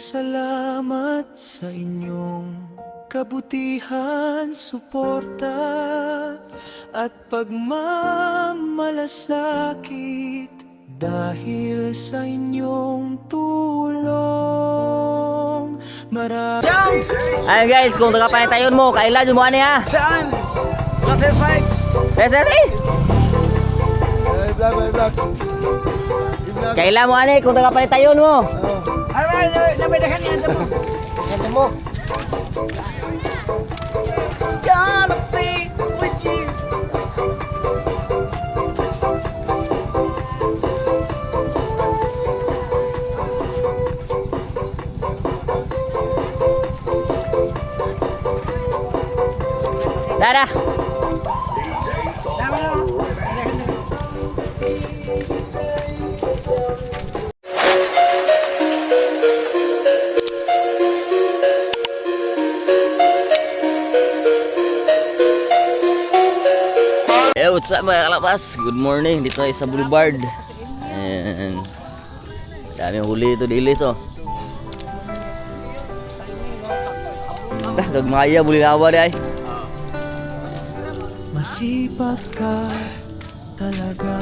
salamat sa inyong kabutihan, suporta at pagmamalasakit. Dahil sa inyong tulong, Ayan guys, kung tagapangitayon mo, kailan yung mga niya? Chance! Lotus Fights! Ses! Vlog. Kailan mo ani, kung tagapangitayon mo? Alright, nabidakan niya mo. Kanta mo. It's gonna play with you. Dadah! Hey, what's up mga kalapas? Good morning, dito tayo sa Boulevard. And daming huli ito dilis oh. Gagmaya, bulinawa di ay. masipag ka talaga,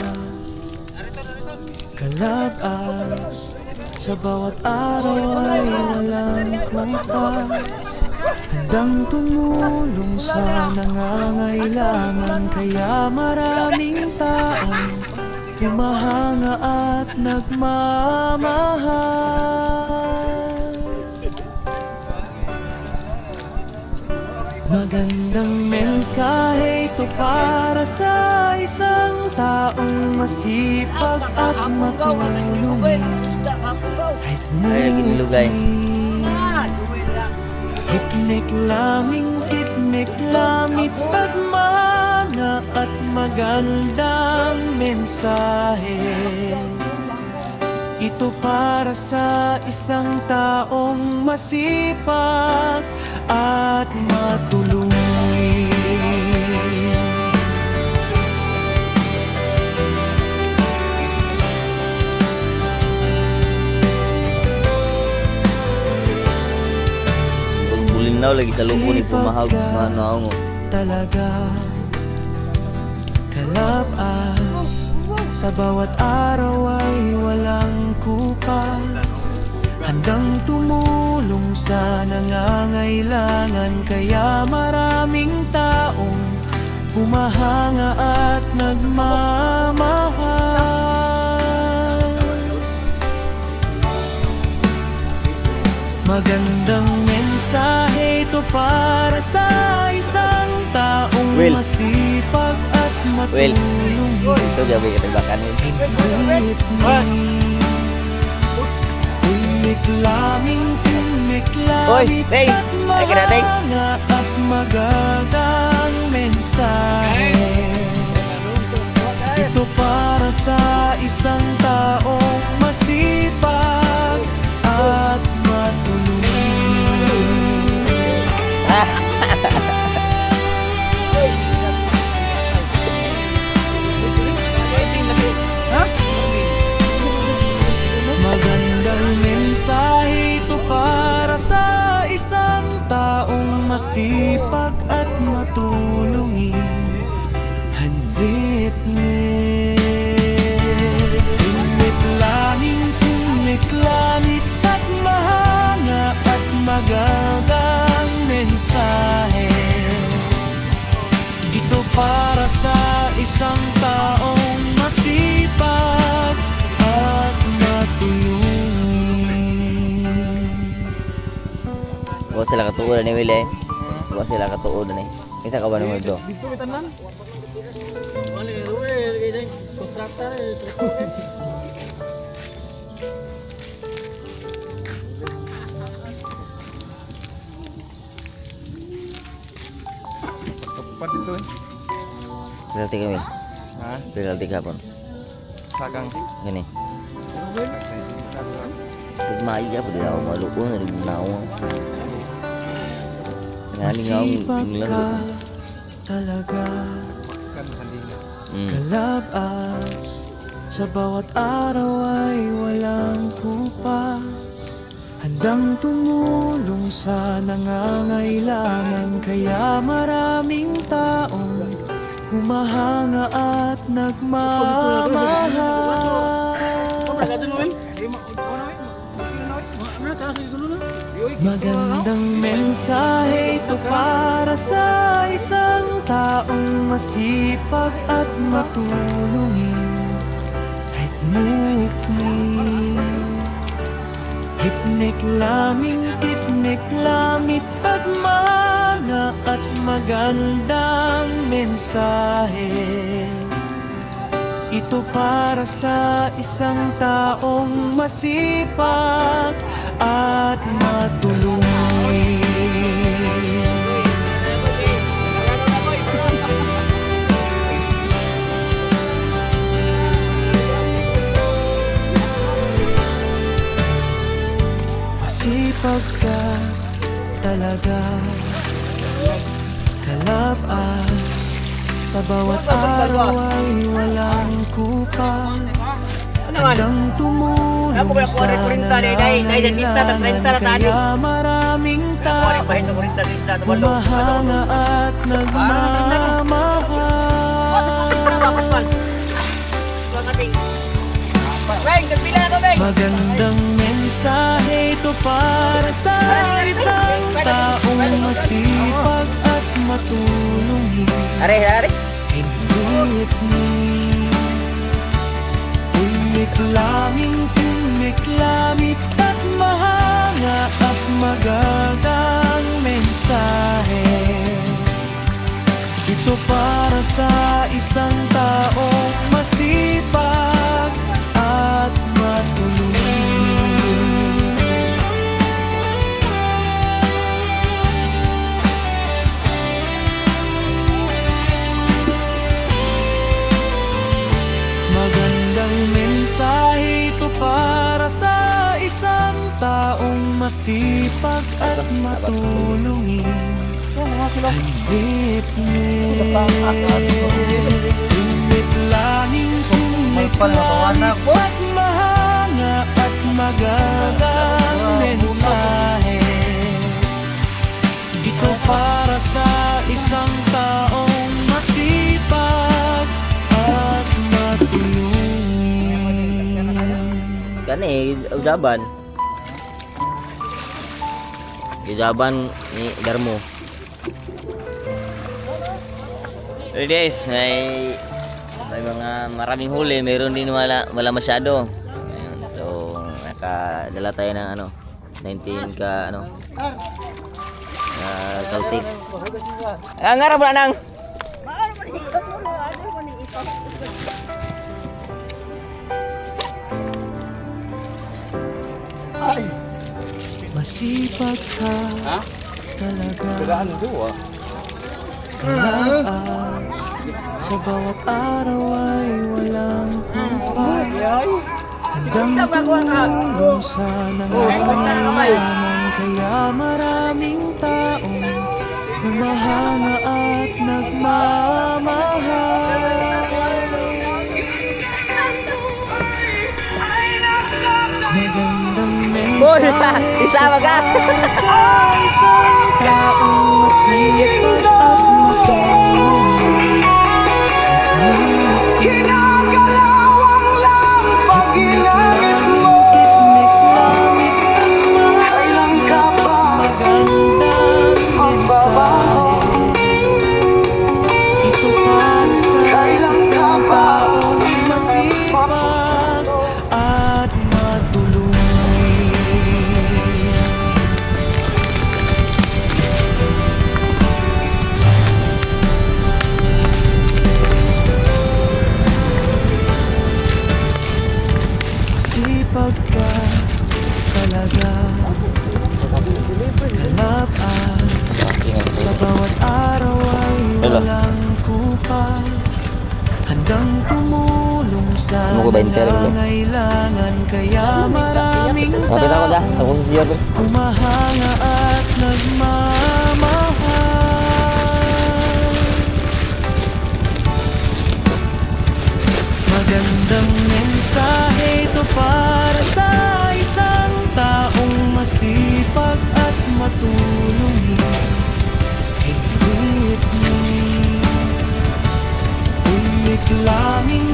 kalabas. Sa bawat araw ay walang kumpas, handang tumulong sa nangangailangan. Kaya maraming taong humahanga at nagmamahal. Magandang mensahe ito para sa isang taong masipag at matulungin. Kahit Ay, naginilugay. Hiknik lamit pagmana at magandang mensahe. Ito para sa isang taong masipag at matulungin. Bulinaw lagi sa lupo ni pumahag ano mo. Talaga kalabas, sa bawat araw ay walang kupas, handang tumulong sa nangangailangan. Kaya maraming taong humahanga at nagmamahal. Magandang mensahe ito para sa isang taong masipag at matulungin. Ito gabi kita bakan ni. Oy, Ray, at mahanga at magandang mensahe. Ito para sa isang taong masipag at matulungin. Magandang mensahe ito para sa isang taong masipag at matulungin. Handit lamit at mahanga at magandang mensahe. Ito para sa isang taong masipag at matulungin. Wa sila katuod ni Will eh. Wa sila katuod ni. Isa ka ba nimo do? Dito bitan man. Mali, ruel kay kontraktor. Kapan dito eh? Penalty kami. Ha? Penalty kapon. Sakang. Gini. Gagmaya po din ako malupo na rin na ako. Ngani nga akong Masipag tinglan ka ko. talaga, Kan sandinga. kalabas. Sa bawat araw ay walang kupas, Handang tumulong sa nangangailangan, kaya maraming taong humahanga at nagmamahal. Magandang mensahe ito para sa isang taong masipag at matulungin. Hitnik lamit pagmana at magandang mensahe. Ito para sa isang taong masipag at matulungin. Masipag ka talaga, kalabas, sa bawat araw ay walang kupas. Handang tumulong sa nangangailangan, kaya maraming tao humahanga at nagmamahal. Magandang mensahe ito para sa isang taong masipag at matulungin. Himik lamit at mahanga at magandang mensahe. Ito para sa isang taong masipag at matulungin. Magandang mensahe ito para sa isang taong masipag at matulungin. Himik lamit at mahanga at magandang mensahe. Ito para sa isang taong masipag at matulungin. Gani, ujaban ni Darmo. So guys, may maraming huli, mayroon din wala masyado. Ayun, so nakadala tayo ng 19 ka Caltex. Ang harap na nang. Masipag ka talaga, kalabas, sa bawat araw ay walang kumpay. Handang tumulong sa nangangailangan, kaya maraming taong humahanga at nagmamahal. Magandang mensahe Isama ka. para sa isang taong masipag at matulungin. Itnik lamit at mahanga at magandang mensahe. Ito para sa isang taong masipag at matulungin. Masipag ka talaga, kalabas, sa bawat araw ay walang kupas. Handang tumulong sa Ano ko ba yung term, no? nangangailangan, kaya maraming Kapit ako da, tao ako si Siya. humahanga at nagmamahal. Magandang mensahe ito para sa isang taong masipag patulungin higit mo. Umiklaming